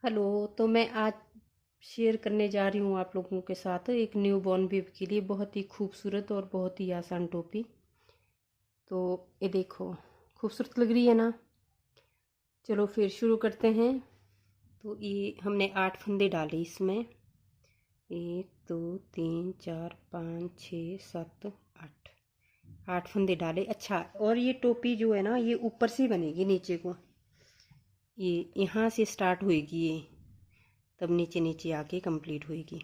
Hello. तो मैं आज शेयर करने जा रही हूँ आप लोगों के साथ एक न्यू बॉर्न बेबी के लिए बहुत ही खूबसूरत और बहुत ही आसान टोपी। तो ये देखो, खूबसूरत लग रही है ना। चलो फिर शुरू करते हैं। तो ये हमने 8 फंदे डाले इसमें। 1 2 3 4 5 6 7 8। 8 फंदे डाले। अच्छा, और ये टोपी जो है ना, ये ऊपर से बनेगी नीचे को। ये यहाँ से स्टार्ट होएगी ये, तब नीचे नीचे आके कंप्लीट होएगी।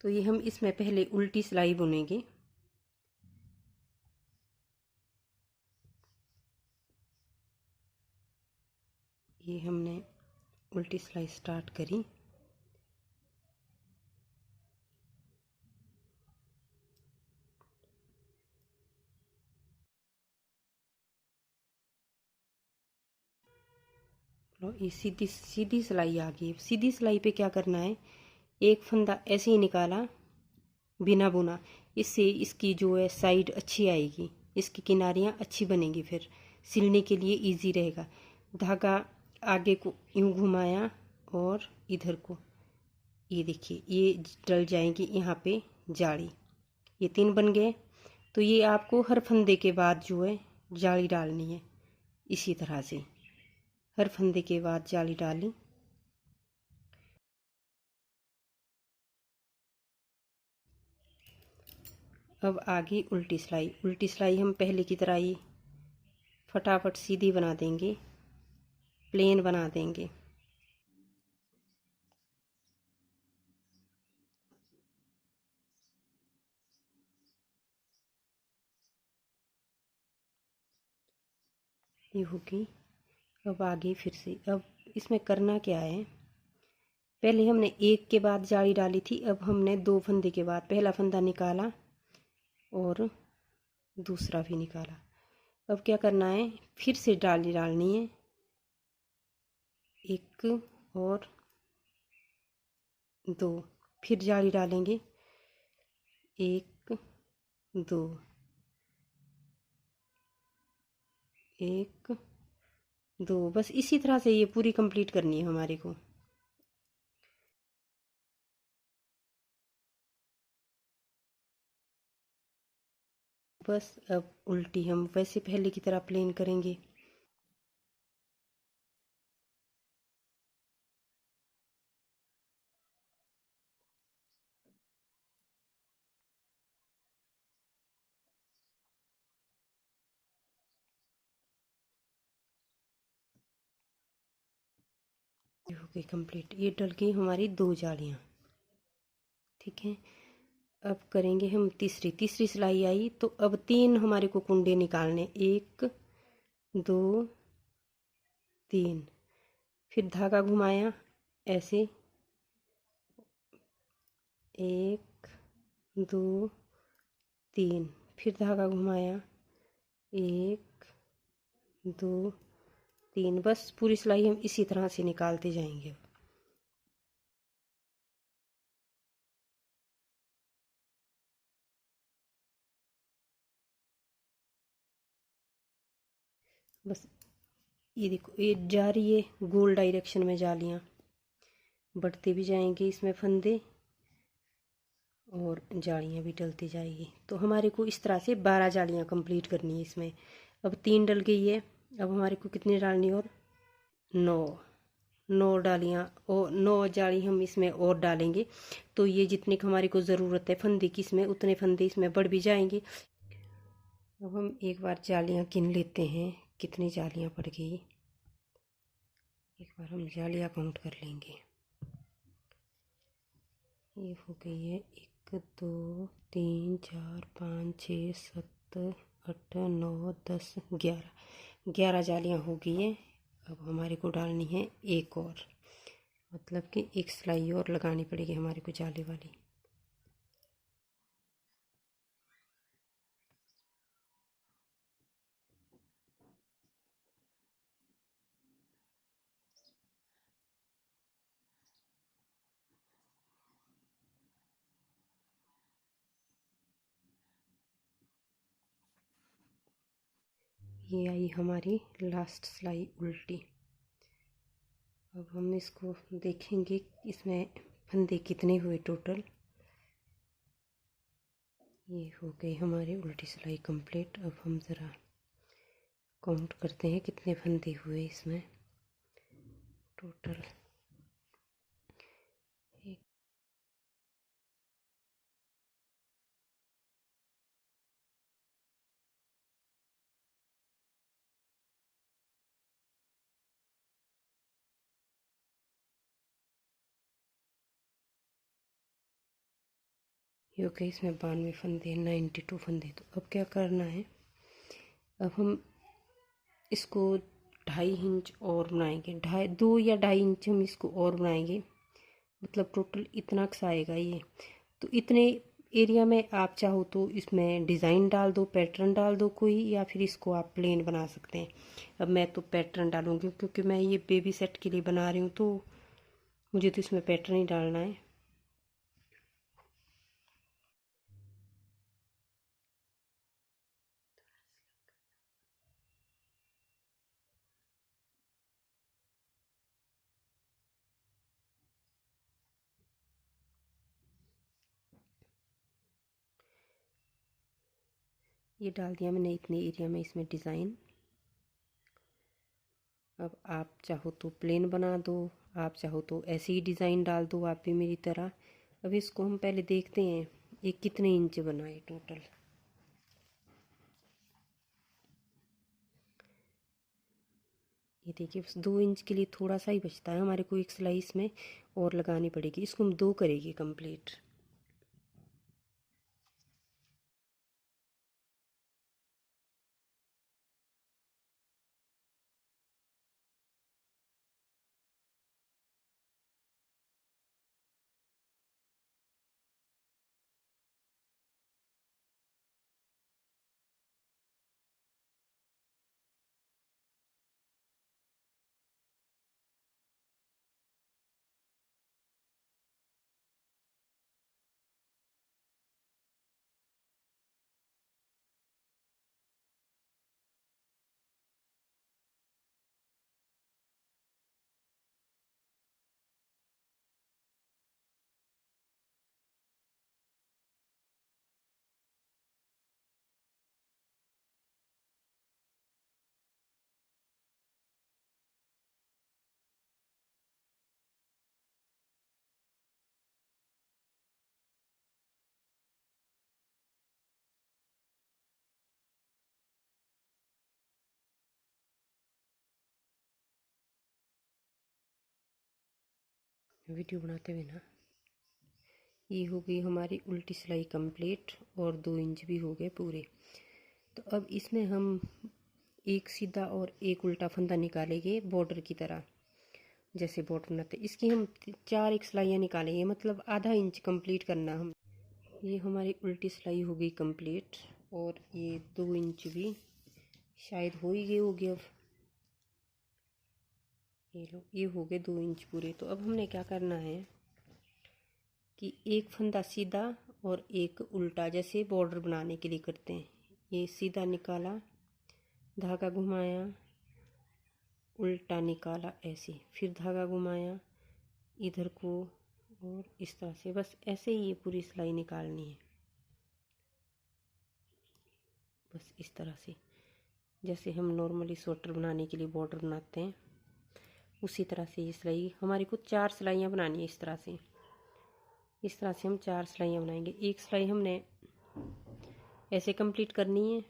तो ये हम इसमें पहले उल्टी सिलाई बुनेंगे। ये हमने उल्टी सिलाई स्टार्ट करी। लो, ये सीधी सीधी सिलाई आ गई। सीधी सिलाई पे क्या करना है, एक फंदा ऐसे ही निकाला बिना बुना। इससे इसकी जो है साइड अच्छी आएगी, इसकी किनारियाँ अच्छी बनेंगी, फिर सिलने के लिए इजी रहेगा। धागा आगे को यूं घुमाया और इधर को, ये देखिए ये डल जाएंगी यहाँ पे जाली। ये 3 बन गए। तो ये आपको हर फंदे के बाद जो है जाली डालनी है। इसी तरह से हर फंदे के बाद जाली डाली। अब आगे उल्टी सिलाई। उल्टी सिलाई हम पहले की तरह ही फटाफट सीधी बना देंगे, प्लेन बना देंगे। ये होगी। अब आगे फिर से, अब इसमें करना क्या है, पहले हमने एक के बाद जाली डाली थी, अब हमने 2 फंदे के बाद पहला फंदा निकाला और दूसरा भी निकाला। अब क्या करना है, फिर से जाली डालनी है, एक और 2। फिर जाली डालेंगे, 1 2, 1 2। बस इसी तरह से ये पूरी कंप्लीट करनी है हमारे को। बस अब उल्टी हम वैसे पहले की तरह प्लेन करेंगे। ये हो गई कंप्लीट। ये डल गई हमारी 2 जालियाँ। ठीक है। अब करेंगे हम तीसरी। तीसरी सिलाई आई तो अब 3 हमारे को कुंडे निकालने, 1 2 3। फिर धागा घुमाया ऐसे, 1 2 3। फिर धागा घुमाया, 1 2 3। बस पूरी सिलाई हम इसी तरह से निकालते जाएंगे। बस ये देखो, ये जा रही है गोल डायरेक्शन में जालियाँ, बढ़ते भी जाएंगे इसमें फंदे और जालियाँ भी डलती जाएगी। तो हमारे को इस तरह से 12 जालियाँ कंप्लीट करनी है इसमें। अब 3 डल गई है, अब हमारे को कितनी डालनी और 9। 9 डालियाँ और 9 जाली हम इसमें और डालेंगे। तो ये जितने की हमारे को ज़रूरत है फंदे की, इसमें उतने फंदे इसमें बढ़ भी जाएंगे। अब हम एक बार जालियाँ गिन लेते हैं कितनी जालियाँ पड़ गई। एक बार हम जालियाँ काउंट कर लेंगे। ये हो गई है 1 2 3 4 5 6 7 8 9 10 11। 11 जालियाँ हो गई हैं। अब हमारे को डालनी है एक और, मतलब कि एक सिलाई और लगानी पड़ेगी हमारे को जाली वाली। ये आई हमारी लास्ट सिलाई उल्टी। अब हम इसको देखेंगे इसमें फंदे कितने हुए टोटल। ये हो गई हमारी उल्टी सिलाई कंप्लीट। अब हम ज़रा काउंट करते हैं कितने फंदे हुए इसमें टोटल। ये ओके, इसमें 92 फंदे, 92 फंदे। तो अब क्या करना है, अब हम इसको 2.5 इंच और बनाएंगे, 2 या 2.5 इंच हम इसको और बनाएंगे। मतलब टोटल इतना आएगा ये। तो इतने एरिया में आप चाहो तो इसमें डिज़ाइन डाल दो, पैटर्न डाल दो कोई, या फिर इसको आप प्लेन बना सकते हैं। अब मैं तो पैटर्न डालूंगी क्योंकि मैं ये बेबी सेट के लिए बना रही हूँ, तो मुझे तो इसमें पैटर्न ही डालना है। ये डाल दिया मैंने इतने एरिया में इसमें डिज़ाइन। अब आप चाहो तो प्लेन बना दो, आप चाहो तो ऐसे ही डिज़ाइन डाल दो आप भी मेरी तरह। अब इसको हम पहले देखते हैं ये कितने इंच बनाए टोटल। ये देखिए 2 इंच के लिए थोड़ा सा ही बचता है हमारे को, एक सिलाई इसमें और लगानी पड़ेगी। इसको हम 2 करेंगे कंप्लीट। वीडियो बनाते हुए ना। ये हो गई हमारी उल्टी सिलाई कंप्लीट और 2 इंच भी हो गए पूरे। तो अब इसमें हम एक सीधा और एक उल्टा फंदा निकालेंगे बॉर्डर की तरह, जैसे बॉर्डर बनाते। इसकी हम 4 एक सिलाइयाँ निकालेंगे, मतलब आधा इंच कंप्लीट करना हम। ये हमारी उल्टी सिलाई हो गई कंप्लीट और ये 2 इंच भी शायद हो ही गए होगे। अब ये लो, ये हो गए 2 इंच पूरे। तो अब हमने क्या करना है कि एक फंदा सीधा और एक उल्टा, जैसे बॉर्डर बनाने के लिए करते हैं। ये सीधा निकाला, धागा घुमाया, उल्टा निकाला ऐसे, फिर धागा घुमाया इधर को, और इस तरह से बस ऐसे ही ये पूरी सिलाई निकालनी है। बस इस तरह से जैसे हम नॉर्मली स्वेटर बनाने के लिए बॉर्डर बनाते हैं, उसी तरह से ये सिलाई हमारी को 4 सिलाइयाँ बनानी है। इस तरह से हम 4 सिलाइयाँ बनाएंगे। एक सिलाई हमने ऐसे कंप्लीट करनी है।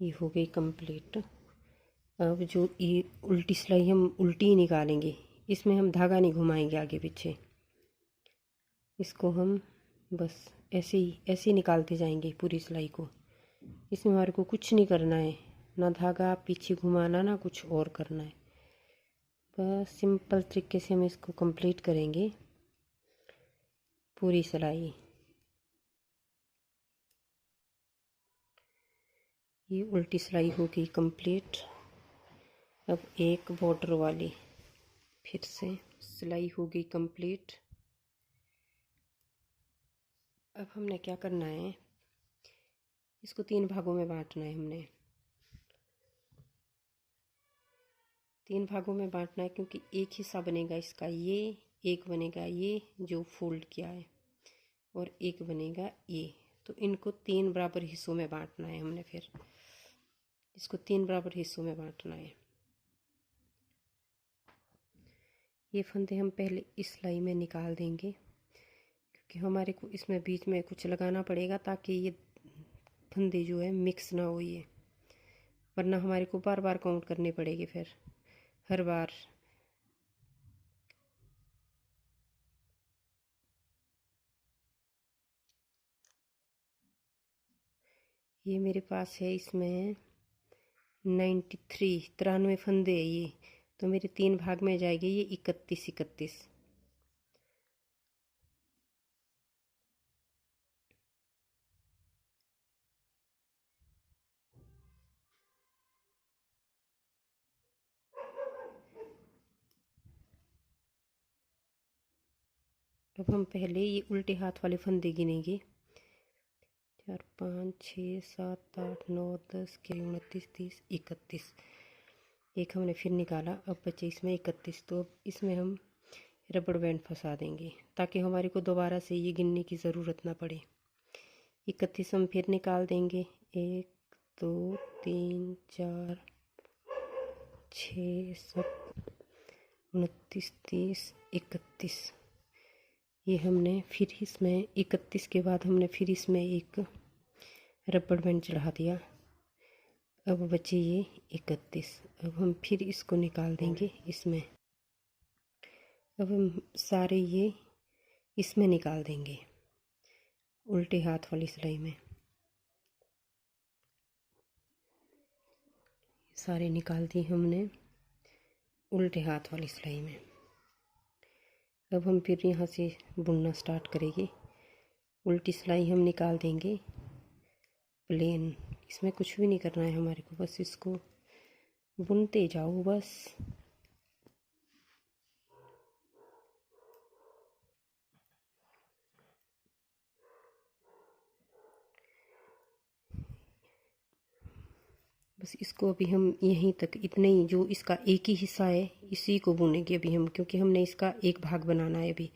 ये हो गई कंप्लीट। अब जो ये उल्टी सिलाई हम उल्टी ही निकालेंगे, इसमें हम धागा नहीं घुमाएंगे आगे पीछे। इसको हम बस ऐसे ही निकालते जाएंगे पूरी सिलाई को। इसमें हमारे को कुछ नहीं करना है, ना धागा पीछे घुमाना ना कुछ और करना है। बस सिंपल तरीके से हम इसको कंप्लीट करेंगे पूरी सिलाई। ये उल्टी सिलाई हो गई कंप्लीट। अब एक बॉर्डर वाली फिर से सिलाई हो गई कंप्लीट। अब हमने क्या करना है, इसको 3 भागों में बांटना है। हमने 3 भागों में बांटना है क्योंकि एक हिस्सा बनेगा इसका ये, एक बनेगा ये जो फोल्ड किया है, और एक बनेगा ये। तो इनको 3 बराबर हिस्सों में बांटना है हमने। फिर इसको 3 बराबर हिस्सों में बांटना है। ये फंदे हम पहले इस सिलाई में निकाल देंगे क्योंकि हमारे को इसमें बीच में कुछ लगाना पड़ेगा ताकि ये फंदे जो है मिक्स ना हो ये, वरना हमारे को बार बार काउंट करने पड़ेंगे फिर हर बार। ये मेरे पास है इसमें 93 फंदे है ये, तो मेरे 3 भाग में जाएंगे ये 31। अब हम पहले ये उल्टे हाथ वाले फंदे गिनेंगे। 4 5 6 7 8 9 10 11 29 30 31। एक हमने फिर निकाला, अब बचे इसमें 31। तो अब इसमें हम रबड़ बैंड फंसा देंगे ताकि हमारे को दोबारा से ये गिनने की ज़रूरत ना पड़े। 31 हम फिर निकाल देंगे। 1 2 3 4 6 7 29 30 31। ये हमने फिर इसमें 31 के बाद हमने फिर इसमें एक रबड़ बैंड चढ़ा दिया। अब बचे ये 31। अब हम फिर इसको निकाल देंगे इसमें। अब हम सारे ये इसमें निकाल देंगे उल्टे हाथ वाली सिलाई में। सारे निकाल दिए हमने उल्टे हाथ वाली सिलाई में। अब हम फिर यहाँ से बुनना स्टार्ट करेंगे। उल्टी सिलाई हम निकाल देंगे प्लेन, इसमें कुछ भी नहीं करना है हमारे को, बस इसको बुनते जाओ बस। बस इसको अभी हम यहीं तक इतने ही, जो इसका एक ही हिस्सा है इसी को बुनेंगे अभी हम, क्योंकि हमने इसका एक भाग बनाना है अभी।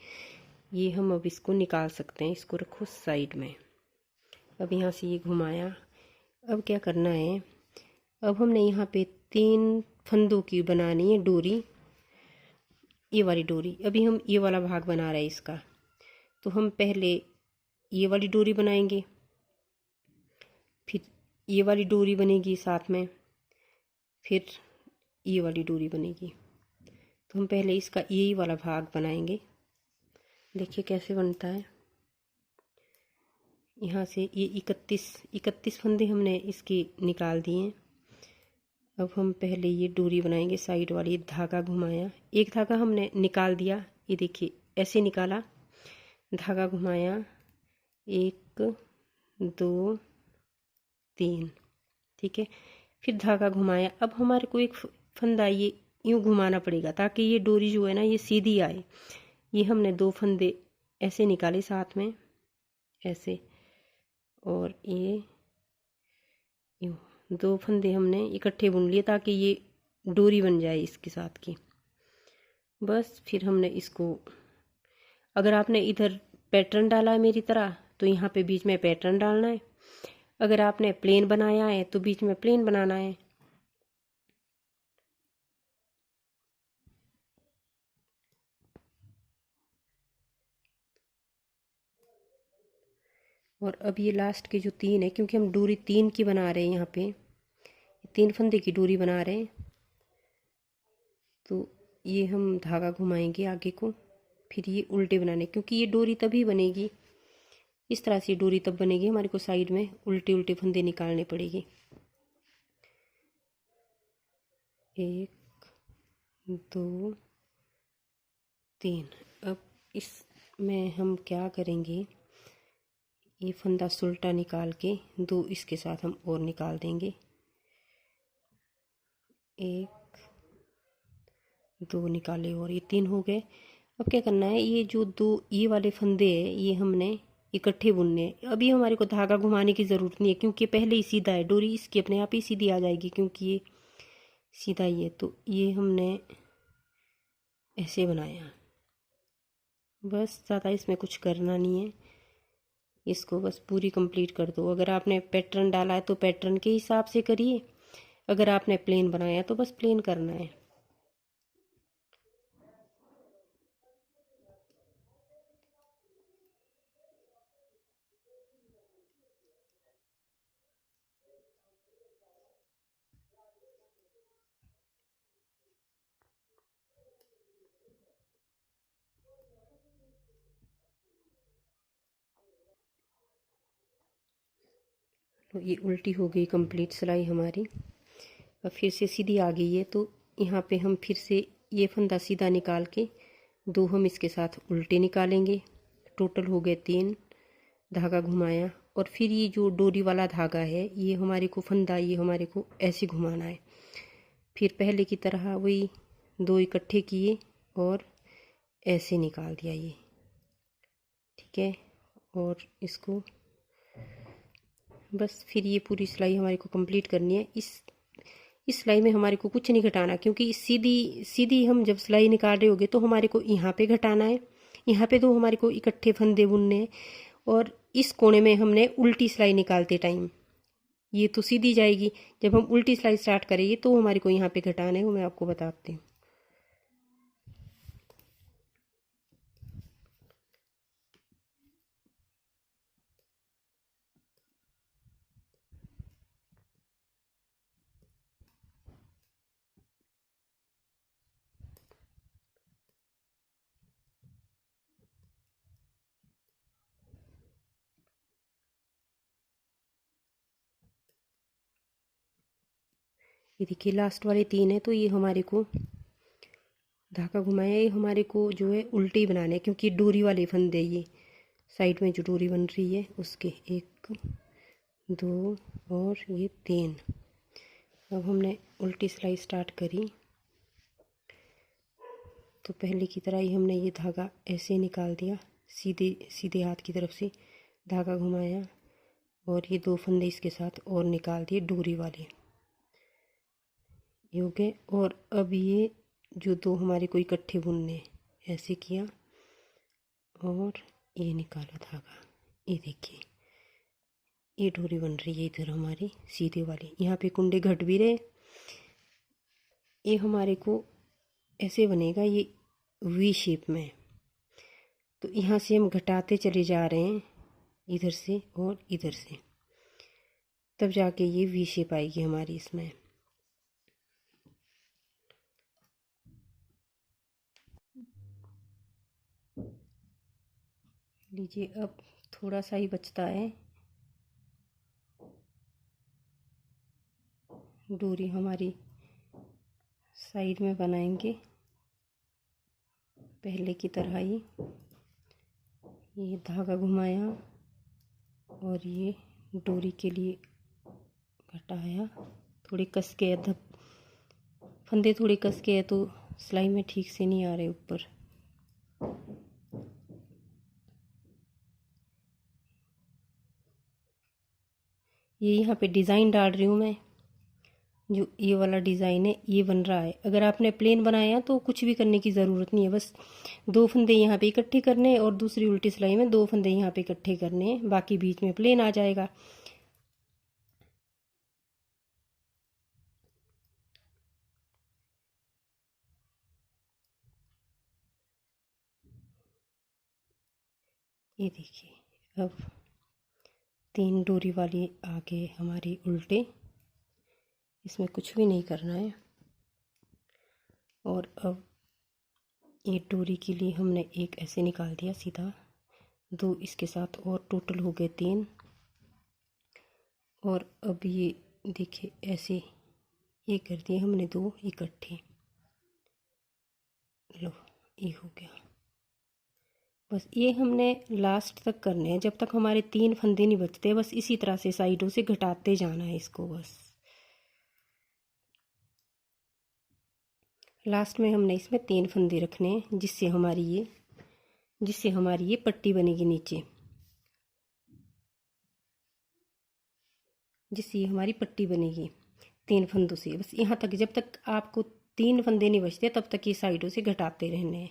ये हम अब इसको निकाल सकते हैं। इसको रखो साइड में। अब यहाँ से ये घुमाया। अब क्या करना है, अब हमने यहाँ पे 3 फंदों की बनानी है डोरी, ये वाली डोरी। अभी हम ये वाला भाग बना रहे हैं इसका, तो हम पहले ये वाली डोरी बनाएंगे, फिर ये वाली डोरी बनेगी साथ में, फिर ये वाली डोरी बनेगी। तो हम पहले इसका यही वाला भाग बनाएंगे। देखिए कैसे बनता है। यहाँ से ये 31 फंदे हमने इसके निकाल दिए हैं। अब हम पहले ये डोरी बनाएंगे साइड वाली। धागा घुमाया, एक धागा हमने निकाल दिया, ये देखिए ऐसे निकाला, धागा घुमाया 1 2 3, ठीक है। फिर धागा घुमाया। अब हमारे को एक फंदा ये यूँ घुमाना पड़ेगा ताकि ये डोरी जो है ना ये सीधी आए। ये हमने 2 फंदे ऐसे निकाले साथ में ऐसे, और ये यूँ 2 फंदे हमने इकट्ठे बुन लिए ताकि ये डोरी बन जाए इसके साथ की। बस फिर हमने इसको, अगर आपने इधर पैटर्न डाला है मेरी तरह तो यहाँ पे बीच में पैटर्न डालना है। अगर आपने प्लेन बनाया है तो बीच में प्लेन बनाना है। और अब ये लास्ट के जो 3 है, क्योंकि हम डोरी 3 की बना रहे हैं, यहाँ पे 3 फंदे की डोरी बना रहे हैं, तो ये हम धागा घुमाएंगे आगे को। फिर ये उल्टे बनाने, क्योंकि ये डोरी तभी बनेगी इस तरह से डोरी तब बनेगी, हमारे को साइड में उल्टे उल्टे फंदे निकालने पड़ेगी। 1 2 3। अब इसमें हम क्या करेंगे, ये फंदा सुलटा निकाल के 2 इसके साथ हम और निकाल देंगे। 1 2 निकाले और ये 3 हो गए। अब क्या करना है, ये जो 2 ये वाले फंदे हैं ये हमने इकट्ठे बुनने हैं। अभी हमारे को धागा घुमाने की ज़रूरत नहीं है क्योंकि पहले ही सीधा है, डोरी इसकी अपने आप ही सीधी आ जाएगी क्योंकि ये सीधा ही है। तो ये हमने ऐसे बनाया, बस ज़्यादा इसमें कुछ करना नहीं है, इसको बस पूरी कंप्लीट कर दो। अगर आपने पैटर्न डाला है तो पैटर्न के हिसाब से करिए, अगर आपने प्लेन बनाया तो बस प्लेन करना है। तो ये उल्टी हो गई कंप्लीट सिलाई हमारी। अब फिर से सीधी आ गई है, तो यहाँ पे हम फिर से ये फंदा सीधा निकाल के 2 हम इसके साथ उल्टे निकालेंगे। टोटल हो गए 3। धागा घुमाया और फिर ये जो डोरी वाला धागा है ये हमारे को फंदा ये हमारे को ऐसे घुमाना है। फिर पहले की तरह वही 2 इकट्ठे किए और ऐसे निकाल दिया ये, ठीक है। और इसको बस फिर ये पूरी सिलाई हमारे को कंप्लीट करनी है। इस सिलाई में हमारे को कुछ नहीं घटाना क्योंकि सीधी सीधी हम जब सिलाई निकाल रहे होगे तो हमारे को यहाँ पे घटाना है, यहाँ पे 2 हमारे को इकट्ठे फंदे बुनने हैं और इस कोने में हमने उल्टी सिलाई निकालते टाइम ये तो सीधी जाएगी, जब हम उल्टी सिलाई स्टार्ट करेंगे तो हमारे को यहाँ पे घटाना है, वो मैं आपको बताती हूँ। ये देखिए लास्ट वाले 3 है, तो ये हमारे को धागा घुमाया, ये हमारे को जो है उल्टे ही बनाने हैं क्योंकि डोरी वाले फंदे ये साइड में जो डोरी बन रही है उसके 1 2 और ये 3। अब हमने उल्टी सिलाई स्टार्ट करी तो पहले की तरह ही हमने ये धागा ऐसे निकाल दिया, सीधे सीधे हाथ की तरफ से धागा घुमाया और ये 2 फंदे इसके साथ और निकाल दिए डोरी वाले, ये हो गए। और अब ये जो 2 हमारे को इकट्ठे बुनने ऐसे किया और ये निकाला धागा, ये देखिए ये डोरी बन रही है इधर हमारी सीधे वाली, यहाँ पे कुंडे घट भी रहे। ये हमारे को ऐसे बनेगा ये वी शेप में, तो यहाँ से हम घटाते चले जा रहे हैं इधर से और इधर से, तब जाके ये वी शेप आएगी हमारी इसमें। लीजिए अब थोड़ा सा ही बचता है, डोरी हमारी साइड में बनाएंगे पहले की तरह ही। ये धागा घुमाया और ये डोरी के लिए घटाया, थोड़ी कस के फंदे थोड़े कस के है तो सिलाई में ठीक से नहीं आ रहे ऊपर। ये यहाँ पे डिज़ाइन डाल रही हूँ मैं, जो ये वाला डिज़ाइन है ये बन रहा है। अगर आपने प्लेन बनाया तो कुछ भी करने की ज़रूरत नहीं है, बस 2 फंदे यहाँ पे इकट्ठे करने हैं और दूसरी उल्टी सिलाई में 2 फंदे यहाँ पे इकट्ठे करने हैं, बाकी बीच में प्लेन आ जाएगा। ये देखिए अब 3 डोरी वाली आगे हमारी उल्टे, इसमें कुछ भी नहीं करना है। और अब ये डोरी के लिए हमने एक ऐसे निकाल दिया सीधा, 2 इसके साथ और टोटल हो गए 3। और अब ये देखिए ऐसे ये कर दिए हमने 2 इकट्ठे। लो ये हो गया। बस ये हमने लास्ट तक करने हैं जब तक हमारे 3 फंदे नहीं बचते। बस इसी तरह से साइडों से घटाते जाना है इसको। बस लास्ट में हमने इसमें 3 फंदे रखने हैं जिससे हमारी ये पट्टी बनेगी नीचे, जिससे हमारी पट्टी बनेगी 3 फंदों से। बस यहाँ तक, जब तक आपको 3 फंदे नहीं बचते तब तक ये साइडों से घटाते रहने हैं।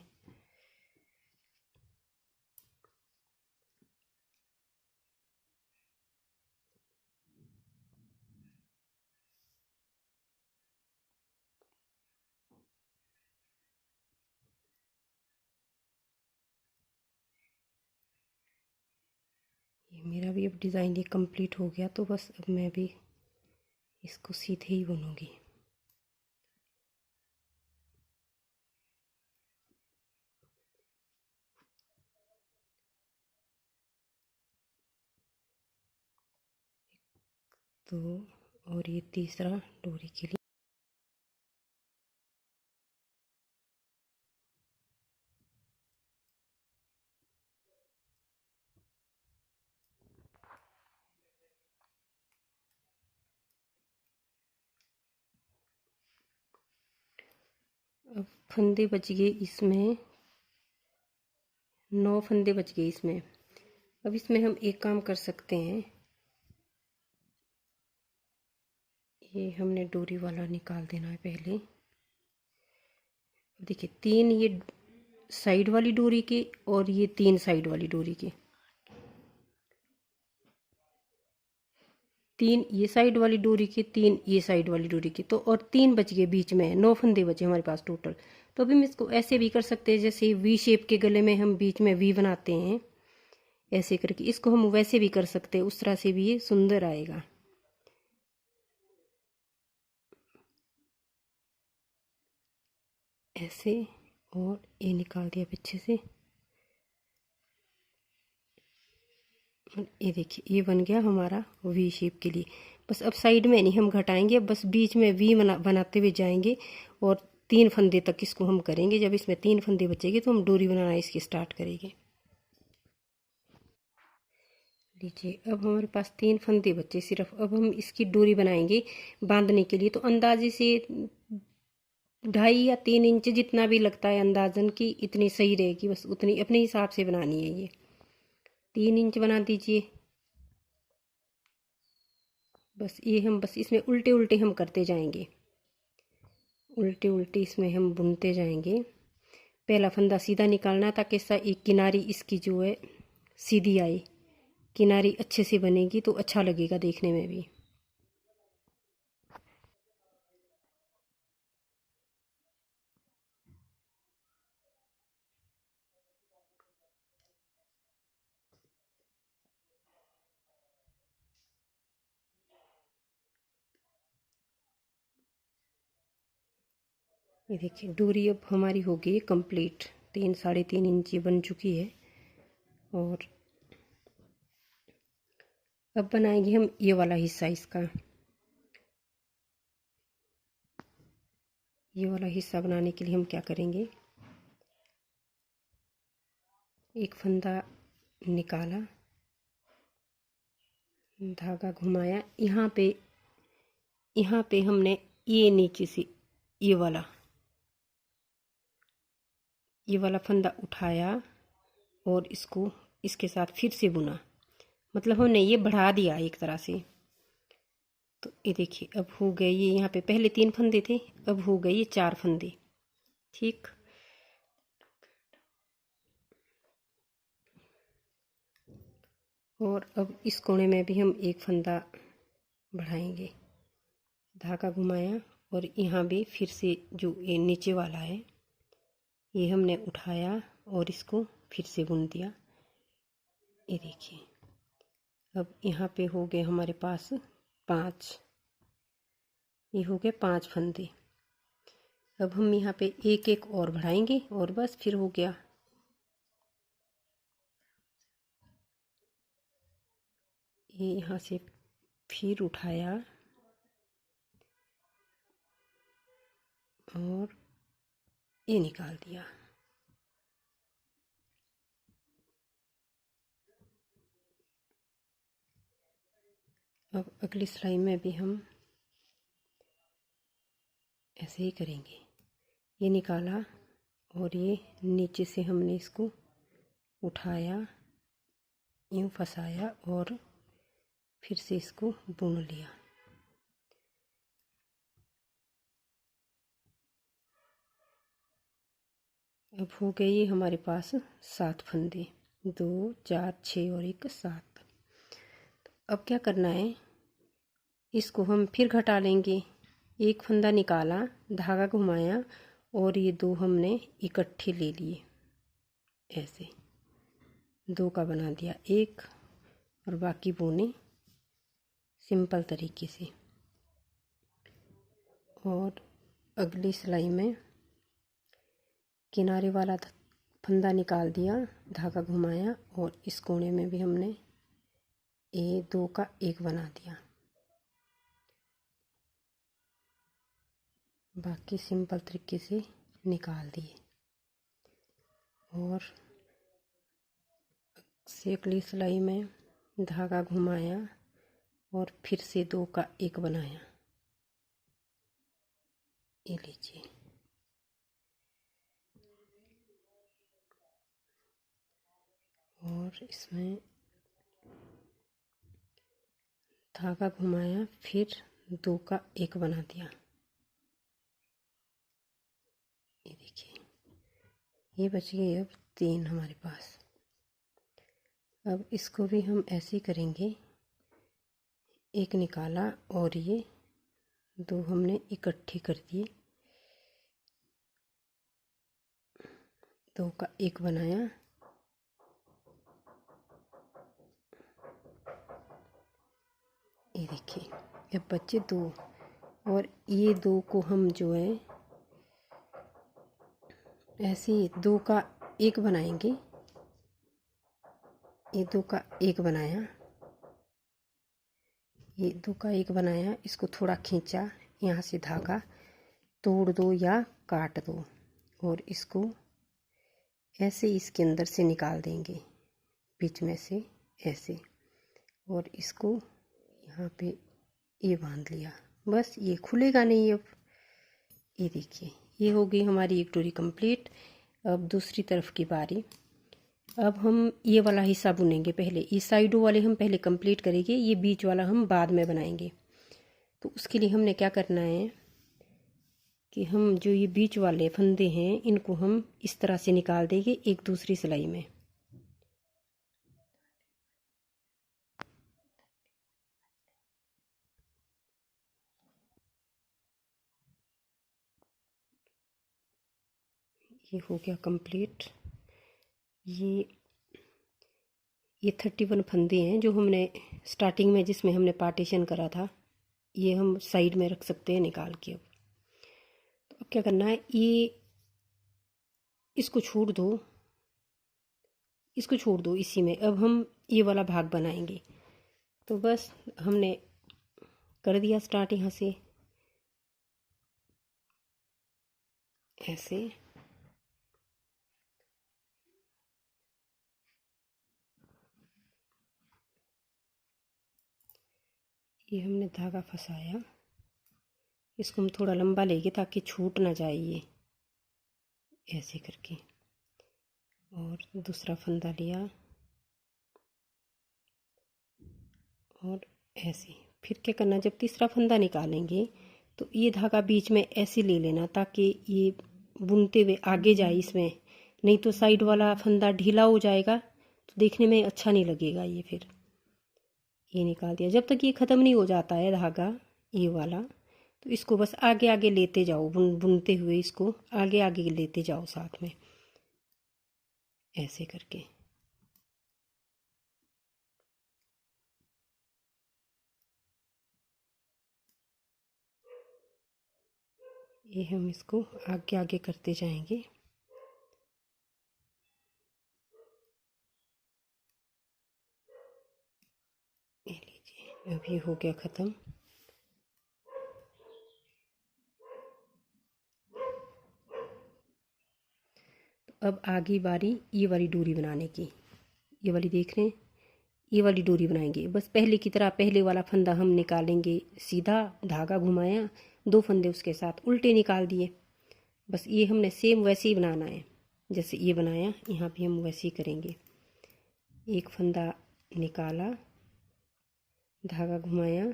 ये मेरा भी अब डिज़ाइन ये कंप्लीट हो गया, तो बस अब मैं भी इसको सीधे ही बुनूंगी। तो और ये तीसरा डोरी के लिए अब फंदे बच गए इसमें, 9 फंदे बच गए इसमें। अब इसमें हम एक काम कर सकते हैं, ये हमने डोरी वाला निकाल देना है पहले। देखिए 3 ये साइड वाली डोरी के और ये 3 साइड वाली डोरी के, 3 ये साइड वाली डोरी के, 3 ये साइड वाली डोरी के, तो और 3 बच गए बीच में, 9 फंदे बचे हमारे पास टोटल। तो अभी हम इसको ऐसे भी कर सकते हैं, जैसे वी शेप के गले में हम बीच में वी बनाते हैं ऐसे करके, इसको हम वैसे भी कर सकते हैं, उस तरह से भी ये सुंदर आएगा। ऐसे, और ये निकाल दिया पीछे से, और ये देखिए ये बन गया हमारा वी शेप के लिए। बस अब साइड में नहीं हम घटाएंगे, बस बीच में वी बनाते हुए जाएंगे और 3 फंदे तक इसको हम करेंगे। जब इसमें 3 फंदे बचेंगे तो हम डोरी बनाना इसकी स्टार्ट करेंगे। लीजिए अब हमारे पास 3 फंदे बचे सिर्फ। अब हम इसकी डोरी बनाएंगे बांधने के लिए। तो अंदाजे से 2.5 या 3 इंच जितना भी लगता है अंदाजन की इतनी सही रहेगी, बस उतनी अपने हिसाब से बनानी है। ये 3 इंच बना दीजिए। बस ये हम बस इसमें उल्टे उल्टे हम करते जाएंगे, उल्टे उल्टे इसमें हम बुनते जाएंगे। पहला फंदा सीधा निकालना ताकि एक किनारी इसकी जो है सीधी आए, किनारी अच्छे से बनेगी तो अच्छा लगेगा देखने में भी। ये देखिए डोरी अब हमारी हो गई कंप्लीट, 3-3.5 इंच बन चुकी है। और अब बनाएंगे हम ये वाला हिस्सा इसका। ये वाला हिस्सा बनाने के लिए हम क्या करेंगे, एक फंदा निकाला, धागा घुमाया, यहाँ पे हमने ये नीचे से ये वाला फंदा उठाया और इसको इसके साथ फिर से बुना। मतलब हमने ये बढ़ा दिया एक तरह से। तो ये देखिए अब हो गए ये, यहाँ पे पहले 3 फंदे थे, अब हो गए ये 4 फंदे। ठीक, और अब इस कोने में भी हम एक फंदा बढ़ाएंगे, धागा घुमाया और यहाँ भी फिर से जो ये नीचे वाला है ये हमने उठाया और इसको फिर से बुन दिया। ये देखिए अब यहाँ पे हो गए हमारे पास 5, ये हो गए 5 फंदे। अब हम यहाँ पे एक एक और बढ़ाएंगे और बस फिर हो गया। ये यहाँ से फिर उठाया और ये निकाल दिया। अब अगली सिलाई में भी हम ऐसे ही करेंगे। ये निकाला और ये नीचे से हमने इसको उठाया, यूँ फंसाया और फिर से इसको बुन लिया। अब हो गई हमारे पास 7 फंदे, 2 4 6 और 1 7। अब क्या करना है, इसको हम फिर घटा लेंगे। एक फंदा निकाला, धागा घुमाया और ये 2 हमने इकट्ठे ले लिए, ऐसे 2 का बना दिया एक, और बाकी बुने सिंपल तरीके से। और अगली सिलाई में किनारे वाला फंदा निकाल दिया, धागा घुमाया और इस कोने में भी हमने ये 2 का 1 बना दिया। बाकी सिंपल तरीके से निकाल दिए और अगली सिलाई में धागा घुमाया और फिर से 2 का 1 बनाया। ये लीजिए, और इसमें धागा घुमाया, फिर 2 का 1 बना दिया। ये देखिए, ये बच गए अब 3 हमारे पास। अब इसको भी हम ऐसे ही करेंगे। एक निकाला और ये 2 हमने इकट्ठे कर दिए, 2 का 1 बनाया, ये देखिए अब बचे 2, और ये 2 को हम जो है ऐसे 2 का 1 बनाएंगे। ये 2 का 1 बनाया, ये 2 का 1 बनाया, इसको थोड़ा खींचा, यहाँ से धागा तोड़ दो या काट दो और इसको ऐसे इसके अंदर से निकाल देंगे, बीच में से ऐसे, और इसको यहाँ पे ये बांध लिया। बस ये खुलेगा नहीं अब। ये देखिए, ये हो गई हमारी एक डोरी कंप्लीट। अब दूसरी तरफ की बारी। अब हम ये वाला हिस्सा बुनेंगे पहले, ये साइडों वाले हम पहले कंप्लीट करेंगे, ये बीच वाला हम बाद में बनाएंगे। तो उसके लिए हमने क्या करना है कि हम जो ये बीच वाले फंदे हैं इनको हम इस तरह से निकाल देंगे एक दूसरी सिलाई में। ये हो गया कंप्लीट। ये 31 फंदे हैं जो हमने स्टार्टिंग में जिसमें हमने पार्टीशन करा था, ये हम साइड में रख सकते हैं निकाल के। अब क्या करना है, ये इसको छोड़ दो, इसको छोड़ दो इसी में। अब हम ये वाला भाग बनाएंगे। तो बस हमने कर दिया स्टार्ट यहाँ से ऐसे, ये हमने धागा फंसाया, इसको हम थोड़ा लंबा लेंगे ताकि छूट ना जाए ये, ऐसे करके। और दूसरा फंदा लिया और ऐसे। फिर क्या करना, जब तीसरा फंदा निकालेंगे तो ये धागा बीच में ऐसे ले लेना ताकि ये बुनते हुए आगे जाए इसमें, नहीं तो साइड वाला फंदा ढीला हो जाएगा तो देखने में अच्छा नहीं लगेगा ये। फिर ये निकाल दिया। जब तक ये ख़त्म नहीं हो जाता है धागा ये वाला, तो इसको बस आगे आगे लेते जाओ, बुनते हुए इसको आगे आगे लेते जाओ साथ में, ऐसे करके। ये हम इसको आगे आगे करते जाएंगे। ये अब ये हो गया ख़त्म। अब आगे बारी ये वाली डोरी बनाने की। ये वाली देख रहे हैं, ये वाली डोरी बनाएंगे। बस पहले की तरह पहले वाला फंदा हम निकालेंगे सीधा, धागा घुमाया, 2 फंदे उसके साथ उल्टे निकाल दिए। बस ये हमने सेम वैसे ही बनाना है जैसे ये बनाया, यहाँ भी हम वैसे ही करेंगे। एक फंदा निकाला, धागा घुमाया,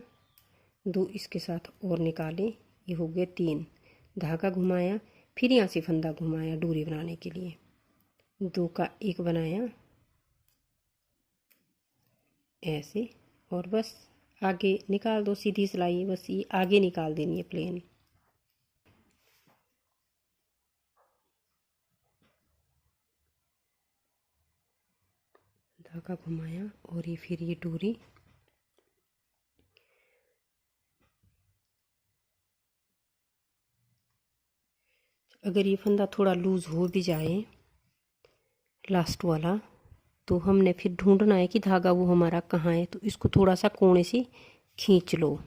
2 इसके साथ और निकाले, ये हो गए 3। धागा घुमाया, फिर यहाँ से फंदा घुमाया डोरी बनाने के लिए, 2 का 1 बनाया ऐसे, और बस आगे निकाल दो सीधी सिलाई। बस ये आगे निकाल देनी है प्लेन। धागा घुमाया और ये फिर ये डोरी, अगर ये फंदा थोड़ा लूज हो भी जाए लास्ट वाला, तो हमने फिर ढूंढना है कि धागा वो हमारा कहाँ है। तो इसको थोड़ा सा कोने से खींच लो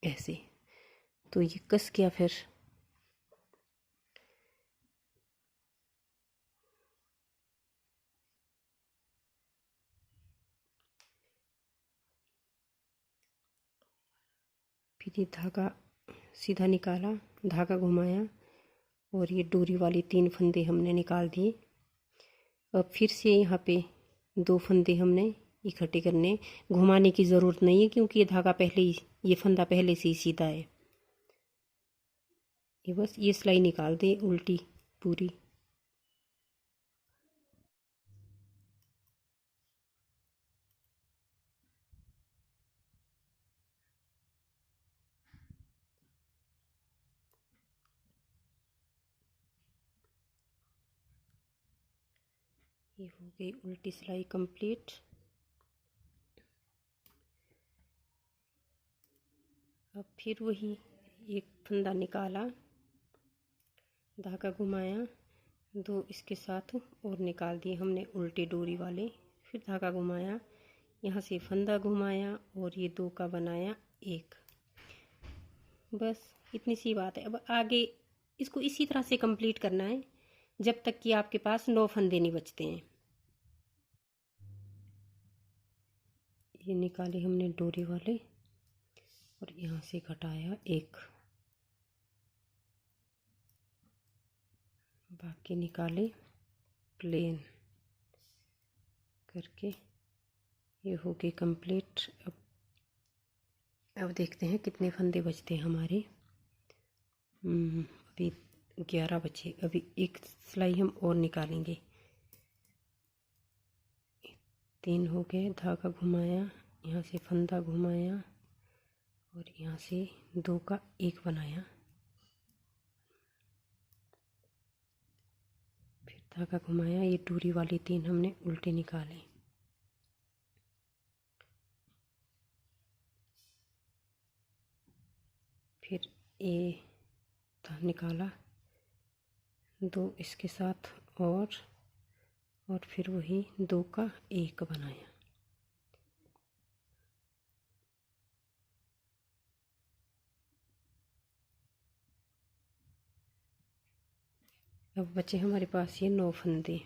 ऐसे, तो ये कस गया। फिर ये धागा सीधा निकाला, धागा घुमाया और ये डोरी वाली 3 फंदे हमने निकाल दिए। अब फिर से यहाँ पे 2 फंदे हमने इकट्ठे करने, घुमाने की ज़रूरत नहीं है क्योंकि ये धागा पहले ही, ये फंदा पहले से ही सीधा है। ये बस ये सिलाई निकाल दे उल्टी पूरी। ये हो गई उल्टी सिलाई कंप्लीट। अब फिर वही एक फंदा निकाला, धागा घुमाया, 2 इसके साथ और निकाल दिए हमने उल्टे डोरी वाले। फिर धागा घुमाया, यहाँ से फंदा घुमाया और ये 2 का बनाया 1। बस इतनी सी बात है। अब आगे इसको इसी तरह से कंप्लीट करना है जब तक कि आपके पास 9 फंदे नहीं बचते हैं। ये निकाले हमने डोरी वाले और यहाँ से घटाया 1, बाकी निकाले प्लेन करके। ये हो गई कंप्लीट। अब देखते हैं कितने फंदे बचते हैं हमारे। अभी 11 बचे। अभी एक सिलाई हम और निकालेंगे। 3 हो गए, धागा घुमाया, यहाँ से फंदा घुमाया और यहाँ से 2 का 1 बनाया, फिर धागा घुमाया। ये डोरी वाली 3 हमने उल्टे निकाले। फिर ये निकाला, 2 इसके साथ और फिर वही 2 का 1 बनाया। अब बचे हमारे पास ये 9 फंदे,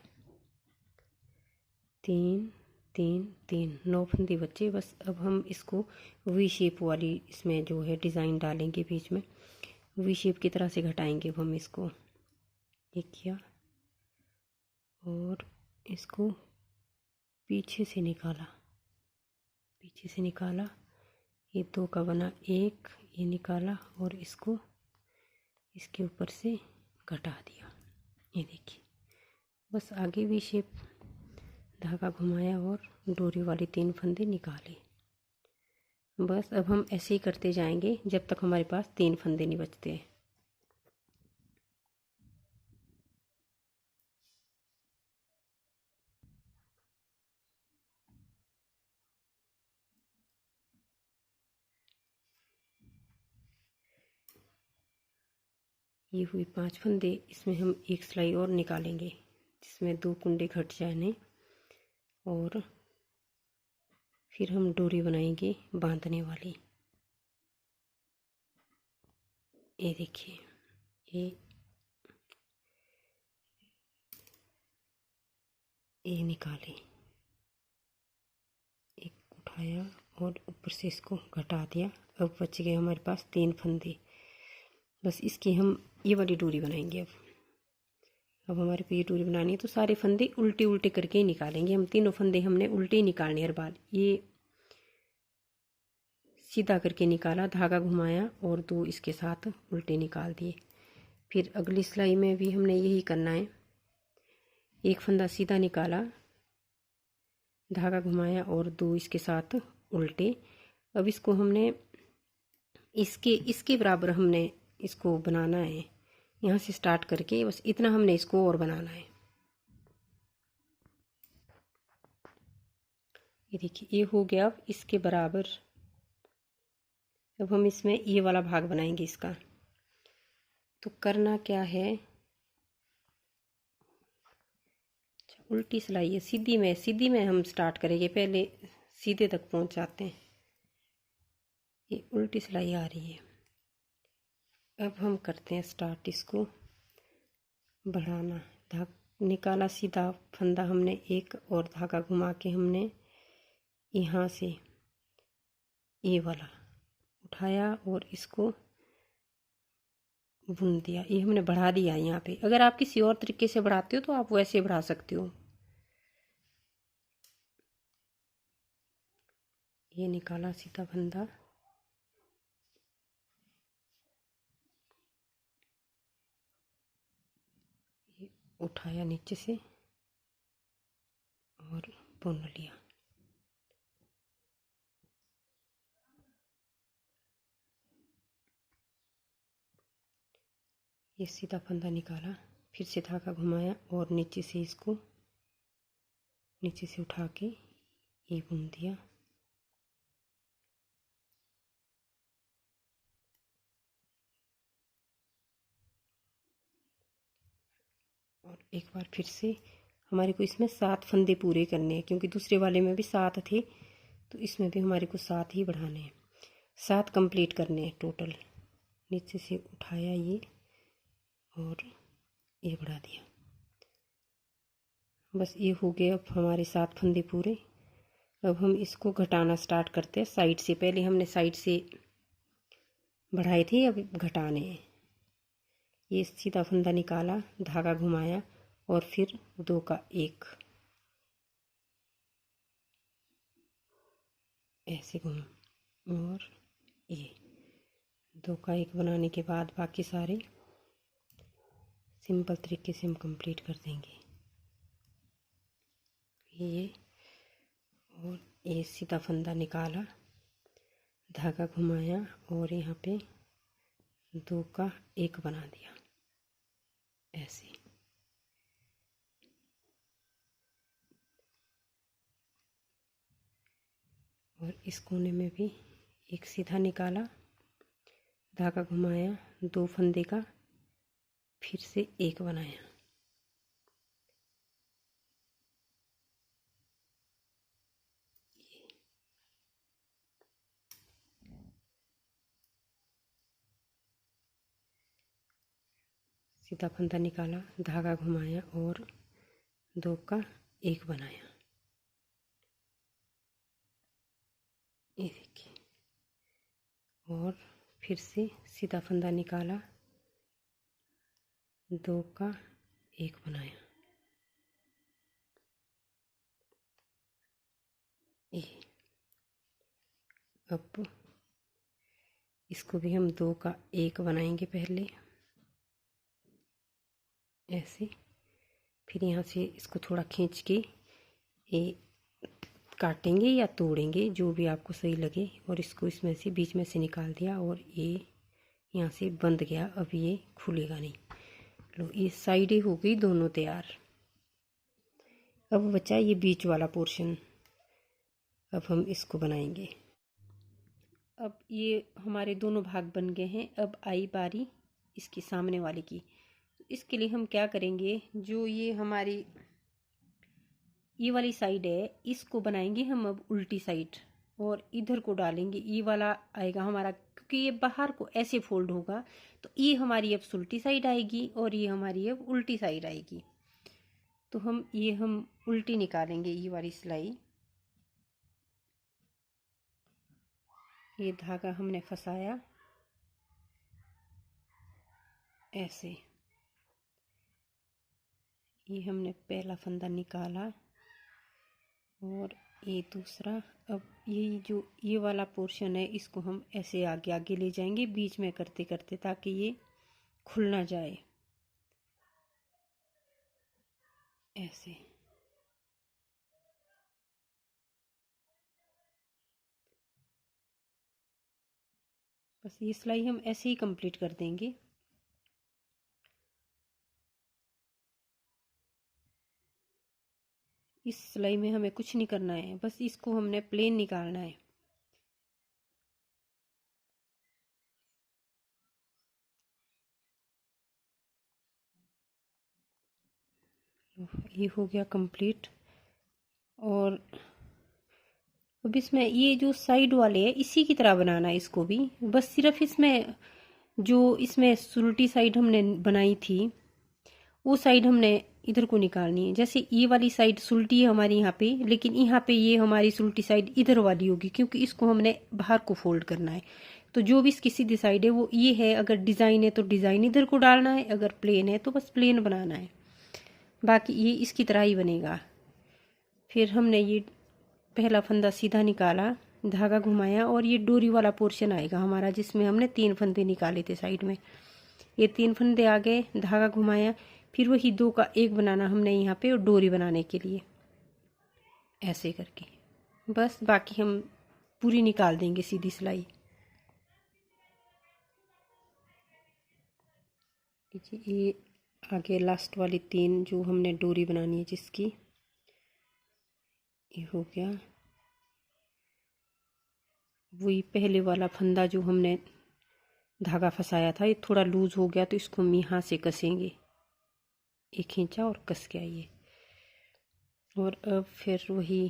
3 3 3, 9 फंदे बचे। बस अब हम इसको वी शेप वाली, इसमें जो है डिज़ाइन डालेंगे बीच में, वी शेप की तरह से घटाएंगे। अब हम इसको ये किया और इसको पीछे से निकाला, पीछे से निकाला, ये 2 का बना 1, ये निकाला और इसको इसके ऊपर से घटा दिया। ये देखिए, बस आगे भी शेप, धागा घुमाया और डोरी वाली 3 फंदे निकाले। बस अब हम ऐसे ही करते जाएंगे जब तक हमारे पास 3 फंदे नहीं बचते। ये हुई 5 फंदे। इसमें हम एक सिलाई और निकालेंगे जिसमें 2 कुंडे घट जाने, और फिर हम डोरी बनाएंगे बांधने वाली। ये देखिए, ये निकाले, एक उठाया और ऊपर से इसको घटा दिया। अब बच गए हमारे पास 3 फंदे। बस इसकी हम ये वाली डोरी बनाएंगे। अब हमारे को ये डोरी बनानी है तो सारे फंदे उल्टे उल्टे करके ही निकालेंगे हम। तीनों फंदे हमने उल्टे ही निकालने हर बार। ये सीधा करके निकाला, धागा घुमाया और 2 इसके साथ उल्टे निकाल दिए। फिर अगली सिलाई में भी हमने यही करना है। एक फंदा सीधा निकाला, धागा घुमाया और 2 इसके साथ उल्टे। अब इसको हमने इसके बराबर हमने इसको बनाना है। यहाँ से स्टार्ट करके बस इतना हमने इसको और बनाना है। ये देखिए, ये हो गया। अब इसके बराबर अब हम इसमें ये वाला भाग बनाएंगे इसका। तो करना क्या है, उल्टी सिलाई है। सीधी में हम स्टार्ट करेंगे, पहले सीधे तक पहुंच जाते हैं। ये उल्टी सिलाई आ रही है। अब हम करते हैं स्टार्ट, इसको बढ़ाना। निकाला सीधा फंदा हमने एक और धागा घुमा के हमने यहाँ से ये वाला उठाया और इसको बुन दिया। ये हमने बढ़ा दिया यहाँ पे। अगर आप किसी और तरीके से बढ़ाते हो तो आप वैसे बढ़ा सकते हो। ये निकाला सीधा फंदा, ये उठाया नीचे से और बुन लिया। ये सीधा फंदा निकाला, फिर से धागा घुमाया और नीचे से इसको नीचे से उठा के ये बुन दिया। और एक बार फिर से हमारे को इसमें 7 फंदे पूरे करने हैं, क्योंकि दूसरे वाले में भी 7 थे तो इसमें भी हमारे को 7 ही बढ़ाने हैं। 7 कंप्लीट करने हैं टोटल। नीचे से उठाया ये और ये बढ़ा दिया। बस ये हो गए अब हमारे 7 फंदे पूरे। अब हम इसको घटाना स्टार्ट करते हैं साइड से। पहले हमने साइड से बढ़ाए थे, अब घटाने हैं। ये सीधा फंदा निकाला, धागा घुमाया और फिर 2 का 1 ऐसे घुमा और ये 2 का 1 बनाने के बाद बाकी सारे सिंपल तरीके से हम कंप्लीट कर देंगे। ये और ये सीधा फंदा निकाला, धागा घुमाया और यहाँ पे 2 का 1 बना दिया ऐसे। और इस कोने में भी एक सीधा निकाला, धागा घुमाया, 2 फंदे का फिर से 1 बनाया। सीधा फंदा निकाला, धागा घुमाया और 2 का 1 बनाया। ये देखिए, और फिर से सीधा फंदा निकाला, 2 का 1 बनाया। ये अब इसको भी हम 2 का 1 बनाएंगे पहले ऐसे। फिर यहाँ से इसको थोड़ा खींच के ये काटेंगे या तोड़ेंगे, जो भी आपको सही लगे। और इसको इसमें से बीच में से निकाल दिया और ये यहाँ से बंद गया। अब ये खुलेगा नहीं। लो, ये साइडें हो गई दोनों तैयार। अब बचा ये बीच वाला पोर्शन, अब हम इसको बनाएंगे। अब ये हमारे दोनों भाग बन गए हैं। अब आई बारी इसकी सामने वाले की। तो इसके लिए हम क्या करेंगे, जो ये हमारी ये वाली साइड है, इसको बनाएंगे हम अब उल्टी साइड और इधर को डालेंगे। ये वाला आएगा हमारा, क्योंकि ये बाहर को ऐसे फोल्ड होगा तो ये हमारी अब उल्टी साइड आएगी और ये हमारी अब उल्टी साइड आएगी। तो हम उल्टी निकालेंगे ये वाली सिलाई। ये धागा हमने फंसाया ऐसे, ये हमने पहला फंदा निकाला और ये दूसरा। अब ये जो ये वाला पोर्शन है इसको हम ऐसे आगे आगे ले जाएंगे बीच में करते करते, ताकि ये खुल ना जाए ऐसे। बस ये सिलाई हम ऐसे ही कंप्लीट कर देंगे। इस सिलाई में हमें कुछ नहीं करना है, बस इसको हमने प्लेन निकालना है। ये हो गया कंप्लीट। और अब इसमें ये जो साइड वाले है इसी की तरह बनाना है इसको भी, बस सिर्फ इसमें जो इसमें उल्टी साइड हमने बनाई थी वो साइड हमने इधर को निकालनी है। जैसे ये वाली साइड सुलटी है हमारी यहाँ पे, लेकिन यहाँ पे ये हमारी सुलटी साइड इधर वाली होगी, क्योंकि इसको हमने बाहर को फोल्ड करना है। तो जो भी इसकी सीधी साइड है वो ये है। अगर डिज़ाइन है तो डिज़ाइन इधर को डालना है, अगर प्लेन है तो बस प्लेन बनाना है। बाकी ये इसकी तरह ही बनेगा। फिर हमने ये पहला फंदा सीधा निकाला, धागा घुमाया और ये डोरी वाला पोर्शन आएगा हमारा, जिसमें हमने 3 फंदे निकाले थे साइड में। ये 3 फंदे आ गए, धागा घुमाया, फिर वही 2 का 1 बनाना हमने यहाँ पे और डोरी बनाने के लिए ऐसे करके। बस बाकी हम पूरी निकाल देंगे सीधी सिलाई। ये आगे लास्ट वाली 3 जो हमने डोरी बनानी है जिसकी, ये हो गया। वही पहले वाला फंदा जो हमने धागा फंसाया था ये थोड़ा लूज हो गया, तो इसको हम यहाँ से कसेंगे। एक खींचा और कस के आइए। और अब फिर वही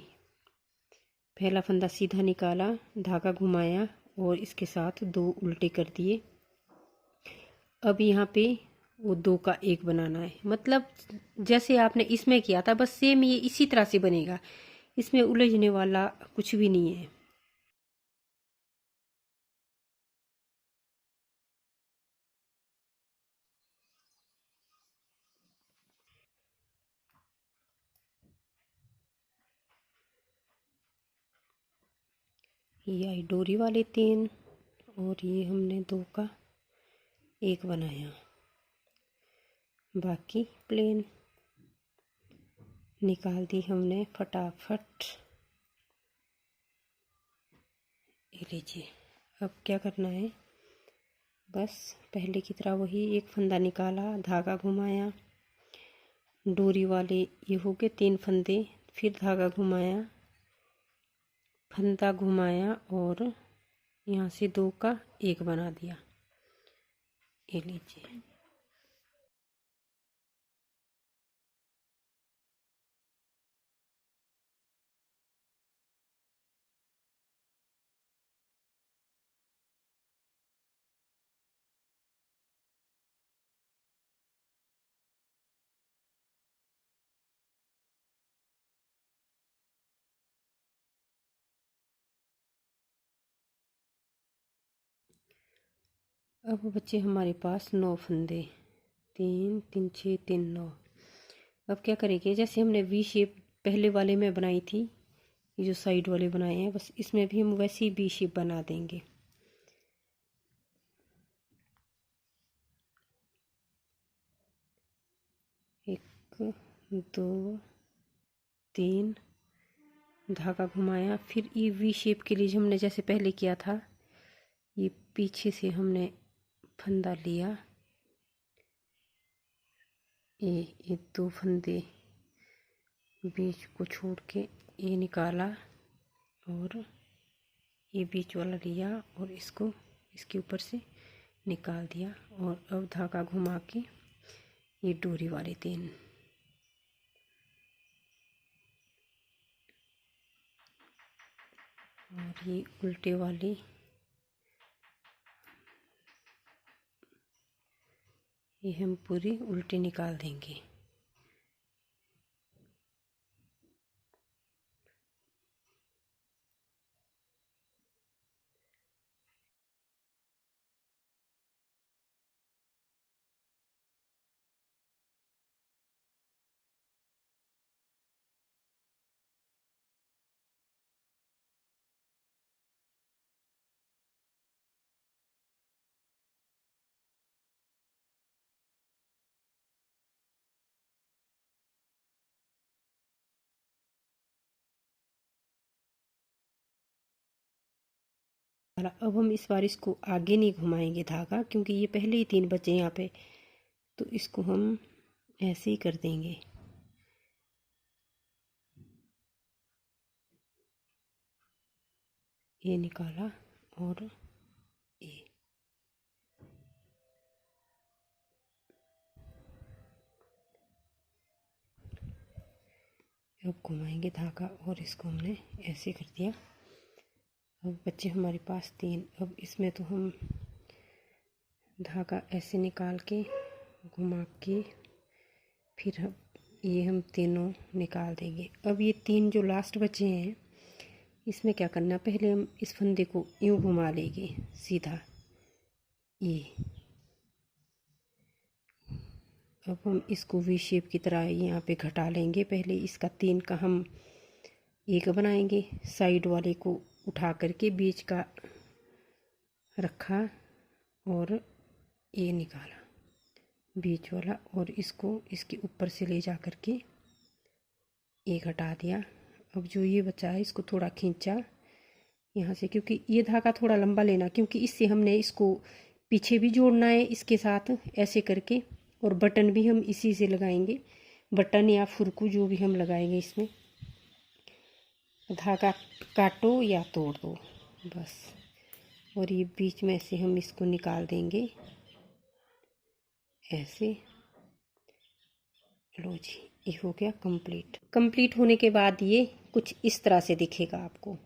पहला फंदा सीधा निकाला, धागा घुमाया और इसके साथ 2 उल्टे कर दिए। अब यहाँ पे वो 2 का 1 बनाना है, मतलब जैसे आपने इसमें किया था बस सेम ये इसी तरह से बनेगा। इसमें उलझने वाला कुछ भी नहीं है। ये आई डोरी वाले 3 और ये हमने 2 का 1 बनाया। बाकी प्लेन निकाल दी हमने फटाफट। ये लीजिए। अब क्या करना है, बस पहले की तरह वही एक फंदा निकाला, धागा घुमाया, डोरी वाले ये हो गए 3 फंदे, फिर धागा घुमाया, फंदा घुमाया और यहाँ से 2 का 1 बना दिया। ये लीजिए। अब बच्चे हमारे पास 9 फंदे, 3 3 6 3 9। अब क्या करेंगे, जैसे हमने वी शेप पहले वाले में बनाई थी, ये जो साइड वाले बनाए हैं बस इसमें भी हम वैसे ही वी शेप बना देंगे। एक 2 3 धागा घुमाया, फिर ये वी शेप के लिए हमने जैसे पहले किया था, ये पीछे से हमने फंदा लिया, ये 2 फंदे बीच को छोड़ के ये निकाला और ये बीच वाला लिया और इसको इसके ऊपर से निकाल दिया। और अब धागा घुमा के ये डोरी वाले 3 और ये उल्टे वाली ये हम पूरी उल्टी निकाल देंगे। अब हम इस बार इसको आगे नहीं घुमाएंगे धागा, क्योंकि ये पहले ही 3 बचे यहाँ पे, तो इसको हम ऐसे ही कर देंगे। ये निकाला और ये अब घुमाएंगे धागा और इसको हमने ऐसे कर दिया। अब बच्चे हमारे पास 3। अब इसमें तो हम धागा ऐसे निकाल के घुमा के फिर ये हम तीनों निकाल देंगे। अब ये 3 जो लास्ट बचे हैं इसमें क्या करना, पहले हम इस फंदे को यूं घुमा लेंगे सीधा ये। अब हम इसको वी शेप की तरह यहाँ पे घटा लेंगे। पहले इसका 3 का हम एक बनाएंगे, साइड वाले को उठा करके बीच का रखा और ये निकाला बीच वाला, और इसको इसके ऊपर से ले जा करके ये घटा दिया। अब जो ये बचा है इसको थोड़ा खींचा यहाँ से, क्योंकि ये धागा थोड़ा लंबा लेना, क्योंकि इससे हमने इसको पीछे भी जोड़ना है इसके साथ ऐसे करके, और बटन भी हम इसी से लगाएंगे, बटन या फुरकू जो भी हम लगाएंगे इसमें। धागा काटो या तोड़ दो बस, और ये बीच में से हम इसको निकाल देंगे ऐसे। लो जी, ये हो गया कंप्लीट होने के बाद ये कुछ इस तरह से दिखेगा आपको,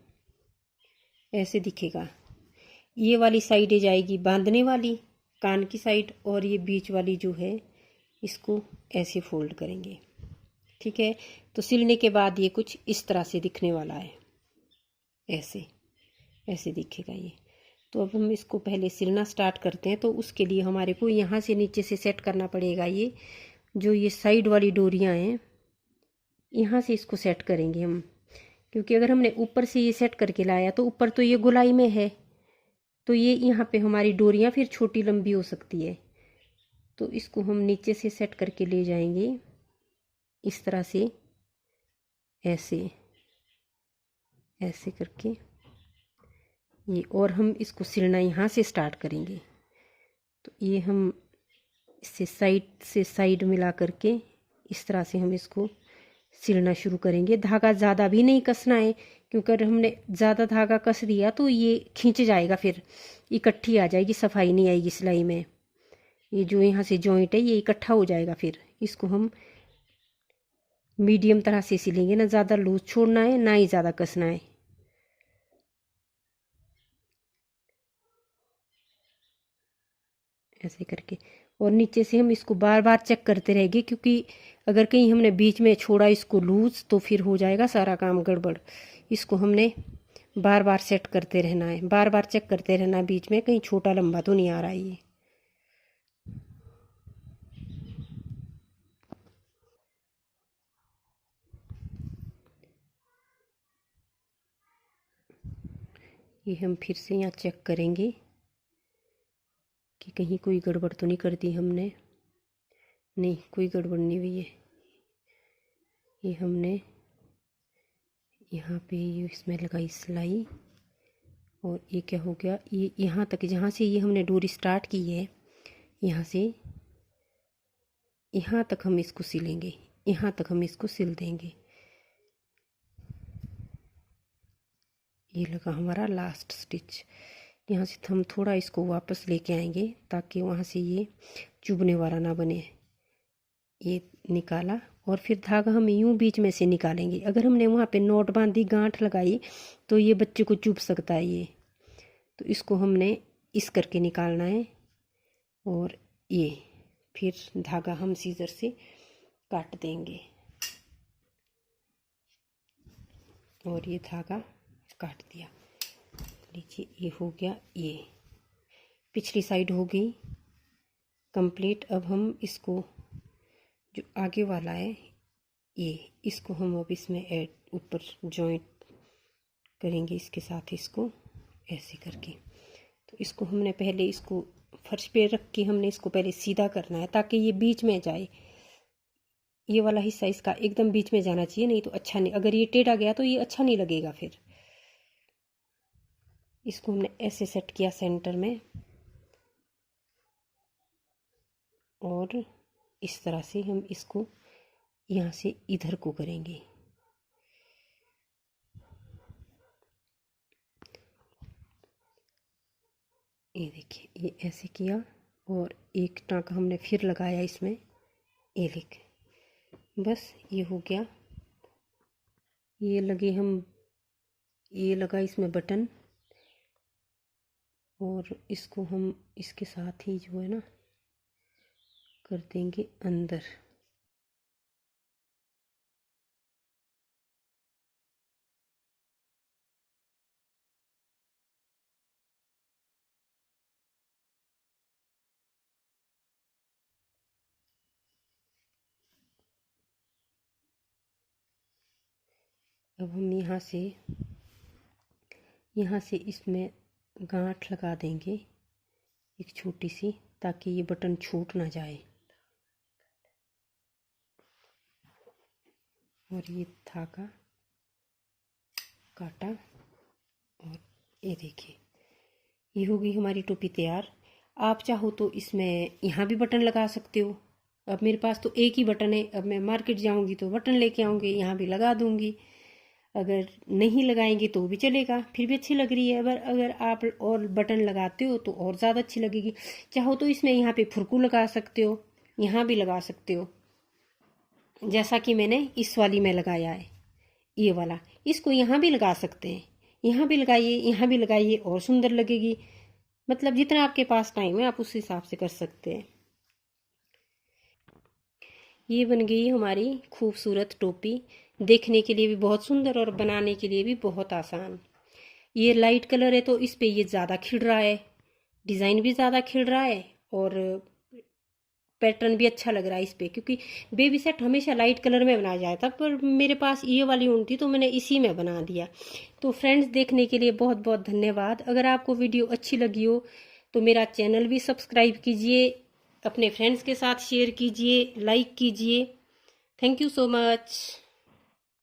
ऐसे दिखेगा। ये वाली साइड जाएगी बांधने वाली कान की साइड, और ये बीच वाली जो है इसको ऐसे फोल्ड करेंगे। ठीक है, तो सिलने के बाद ये कुछ इस तरह से दिखने वाला है, ऐसे दिखेगा ये। तो अब हम इसको पहले सिलना स्टार्ट करते हैं। तो उसके लिए हमारे को यहाँ से नीचे से सेट करना पड़ेगा। ये जो ये साइड वाली डोरियां हैं यहाँ से इसको सेट करेंगे हम, क्योंकि अगर हमने ऊपर से ये सेट करके लाया तो ऊपर तो ये गोलाई में है, तो ये यहाँ पे हमारी डोरियां फिर छोटी लंबी हो सकती है। तो इसको हम नीचे से सेट करके ले जाएंगे इस तरह से, ऐसे करके ये, और हम इसको सिलना यहाँ से स्टार्ट करेंगे। तो ये हम इससे साइड मिला करके इस तरह से हम इसको सिलना शुरू करेंगे। धागा ज़्यादा भी नहीं कसना है, क्योंकि अगर हमने ज़्यादा धागा कस दिया तो ये खींच जाएगा, फिर इकट्ठी आ जाएगी, सफाई नहीं आएगी सिलाई में। ये जो यहाँ से जॉइंट है ये इकट्ठा हो जाएगा। फिर इसको हम मीडियम तरह से सिलेंगे, ना ज़्यादा लूज छोड़ना है ना ही ज़्यादा कसना है। ऐसे करके, और नीचे से हम इसको बार बार चेक करते रहेंगे, क्योंकि अगर कहीं हमने बीच में छोड़ा इसको लूज तो फिर हो जाएगा सारा काम गड़बड़। इसको हमने बार बार सेट करते रहना है, बार बार चेक करते रहना है बीच में कहीं छोटा लंबा तो नहीं आ रहा है ये हम फिर से यहाँ चेक करेंगे कि कहीं कोई गड़बड़ तो नहीं कर दी हमने। नहीं, कोई गड़बड़ नहीं हुई है। ये हमने यहाँ पे ये इसमें लगाई सिलाई, और ये क्या हो गया, ये यहाँ तक, जहाँ से ये हमने डोरी स्टार्ट की है यहाँ से यहाँ तक हम इसको सिलेंगे, यहाँ तक हम इसको सिल देंगे। ये लगा हमारा लास्ट स्टिच। यहाँ से हम थोड़ा इसको वापस लेके आएंगे ताकि वहाँ से ये चुभने वाला ना बने। ये निकाला और फिर धागा हम यूं बीच में से निकालेंगे। अगर हमने वहाँ पे नोट बांधी, गांठ लगाई तो ये बच्चे को चुभ सकता है ये, तो इसको हमने इस करके निकालना है। और ये फिर धागा हम सीजर से काट देंगे और ये धागा काट दिया। लीजिए ये हो गया, ये पिछली साइड हो गई कंप्लीट। अब हम इसको जो आगे वाला है ये, इसको हम अब इसमें ऐड ऊपर जॉइंट करेंगे इसके साथ, इसको ऐसे करके। तो इसको हमने पहले इसको फर्श पे रख के हमने इसको पहले सीधा करना है ताकि ये बीच में जाए। ये वाला हिस्सा इसका एकदम बीच में जाना चाहिए, नहीं तो अच्छा नहीं, अगर ये टेढ़ा गया तो ये अच्छा नहीं लगेगा। फिर इसको हमने ऐसे सेट किया सेंटर में और इस तरह से हम इसको यहाँ से इधर को करेंगे। ये देखिए ये ऐसे किया और एक टाँका हमने फिर लगाया इसमें, ये लिख, बस ये हो गया। ये लगे हम, ये लगा इसमें बटन और इसको हम इसके साथ ही जो है ना कर देंगे अंदर। अब हम यहाँ से इसमें गांठ लगा देंगे एक छोटी सी, ताकि ये बटन छूट ना जाए। और ये धागा काटा और ये देखिए ये हो गई हमारी टोपी तैयार। आप चाहो तो इसमें यहाँ भी बटन लगा सकते हो। अब मेरे पास तो एक ही बटन है, अब मैं मार्केट जाऊंगी तो बटन लेके आऊंगी, यहाँ भी लगा दूंगी। अगर नहीं लगाएंगे तो भी चलेगा, फिर भी अच्छी लग रही है। अगर आप और बटन लगाते हो तो और ज़्यादा अच्छी लगेगी। चाहो तो इसमें यहाँ पे फुरकू लगा सकते हो, यहाँ भी लगा सकते हो, जैसा कि मैंने इस वाली में लगाया है ये वाला। इसको यहाँ भी लगा सकते हैं, यहाँ भी लगाइए, यहाँ भी लगाइए और सुंदर लगेगी। मतलब जितना आपके पास टाइम है आप उस हिसाब से कर सकते हैं। ये बन गई हमारी खूबसूरत टोपी, देखने के लिए भी बहुत सुंदर और बनाने के लिए भी बहुत आसान। ये लाइट कलर है तो इस पे ये ज़्यादा खिल रहा है, डिज़ाइन भी ज़्यादा खिल रहा है और पैटर्न भी अच्छा लग रहा है इस पे, क्योंकि बेबी सेट हमेशा लाइट कलर में बनाया जाता, पर मेरे पास ये वाली ऊन थी तो मैंने इसी में बना दिया। तो फ्रेंड्स देखने के लिए बहुत बहुत धन्यवाद। अगर आपको वीडियो अच्छी लगी हो तो मेरा चैनल भी सब्सक्राइब कीजिए, अपने फ्रेंड्स के साथ शेयर कीजिए, लाइक कीजिए। Thank you so much.